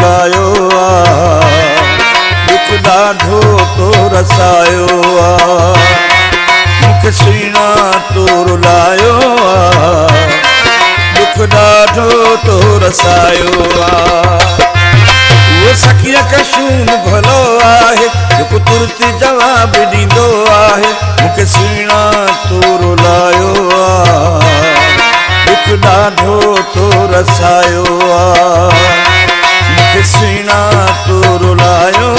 रुलायो दुख ॾाढो तो रसायो मूंखे सुहिणा तो रुलायो दुख ॾाढो तो रसायो वो सखिया कशून भलो आहे जेको तुरत जवाब ॾींदो आहे मूंखे सुहिणा तो रुलायो दुख ॾाढो तो रसायो मूंखे सुहिणा तो रुलायो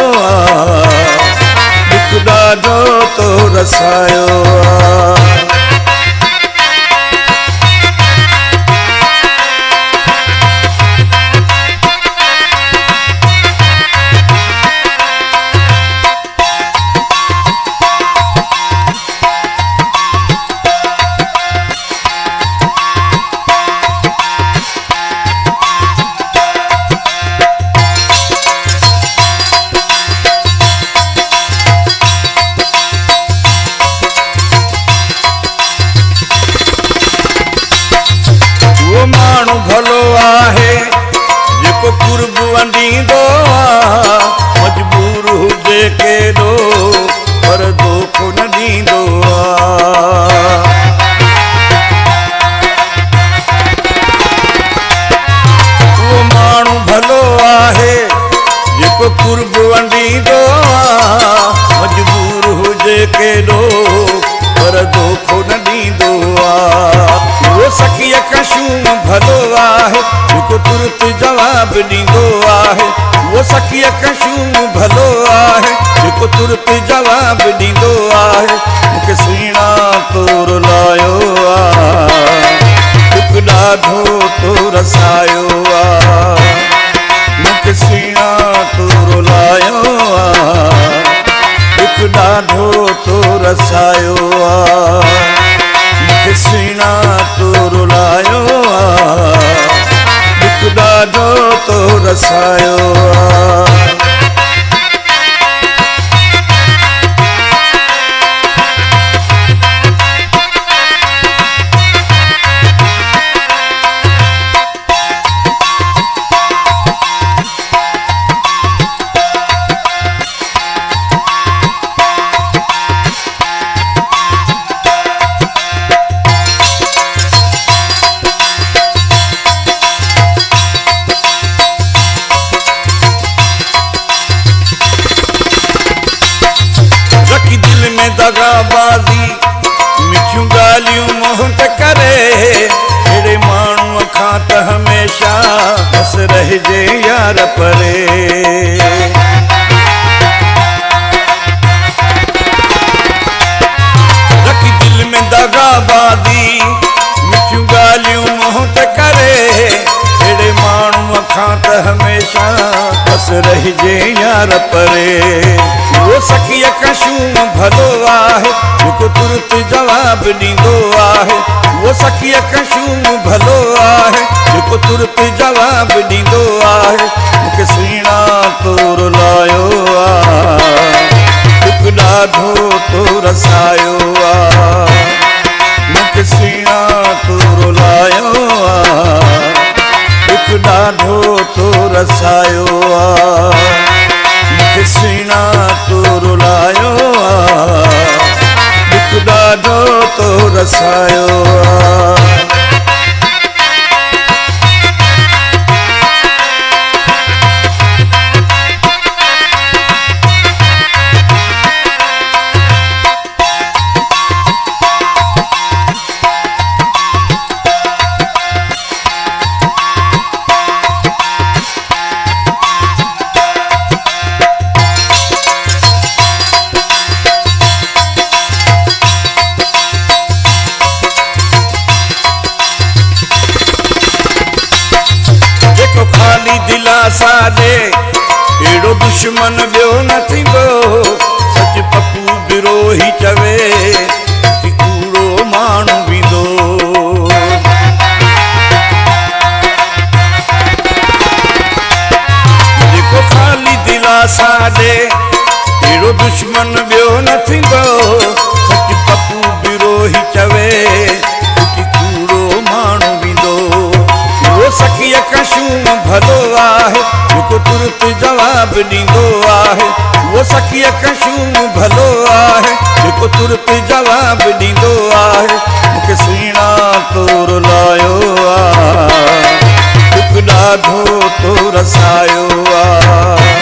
दुख ॾाढो तो रसायो माण्हू भलो आहे जेको कुर्ब वंडींदो मजबूर हुजे केॾो पर धोखो न ॾींदो उहो माण्हू भलो आहे जेको कुर्ब वंडींदो मजबूर हुजे केॾो पर धोखो न ॾींदो वो सखिया कशून भलो आहे जेको तुरत जवाब ॾींदो आहे वो सखिया कशून भलो आहे जेको तुरत जवाब ॾींदो आहे मूंखे सुहिणा तो रुलायो दुख ॾाढो तो रसायो मूंखे सुहिणा तो रुलायो दुख ॾाढो तो रसायो मूंखे सुहिणा तो रुलायो दुख ॾाढो तो रसायो दगाबाज़ी मिठियूं ॻाल्हियूं मोहत करे अहिड़े माण्हूअ खां त हमेशा बस रहिजे यार परे रखी दिल में दगाबाज़ी मिठियूं ॻाल्हियूं मोहत करे अहिड़े माण्हूअ खां त हमेशा बस रहिजे यार परे वो सखिया कशून भलो आहे जेको तुरत जवाब ॾींदो आहे वो सखिया कशून भलो आहे जेको तुरत जवाब ॾींदो आहे मूंखे सुहिणा तो रुलायो दुख ॾाढो तो रसायो मूंखे सुहिणा तो रुलायो दुख ॾाढो तो रसायो मूंखे सुहिणा तो रुलायो दुख ॾाढो तो रसायो दिलासा दे एड़ो दुश्मन ॿियो न थींदो सच पप्पू बिरोही चवे कि कूड़ो माण्हू बींदो जेको ख़ाली दिलासा दे एड़ो दुश्मन ॿियो न थींदो सच पप्पू बिरोही चवे कि कूड़ो माण्हू बींदो वो सखिया कशून भलो आहे जेको तुरत जवाब ॾींदो आहे उहो सखीअ कशूम भलो आहे। जेको तुरत जवाब ॾींदो आहे मूंखे सुहिणा तोर लायो आहे। दुख ॾाढो तो रसायो आहे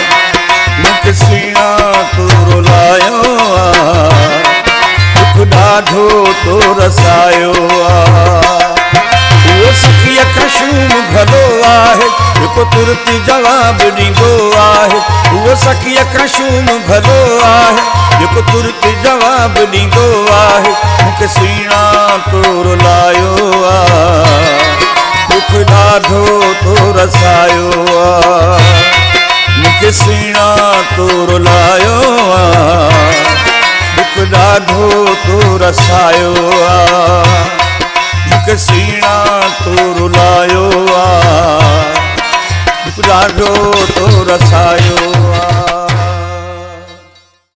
मूंखे सुहिणा तोर लायो आहे। दुख ॾाढो तो रसायो आहे। उहो सखीअ कशूम भलो आहे जेको तुरत जवाब ॾींदो आहे। उहो सखीअ कशूम भलो आहे जेको तुरत जवाब ॾींदो आहे मूंखे सुहिणा तोर लायो आहे। दुख ॾाढो तो रसायो आहे मूंखे सुहिणा तोर लायो आहे। दुख ॾाढो तो रसायो आहे मूंखे सुहिणा तोर लायो आहे। दुख ॾाढो तो रसायो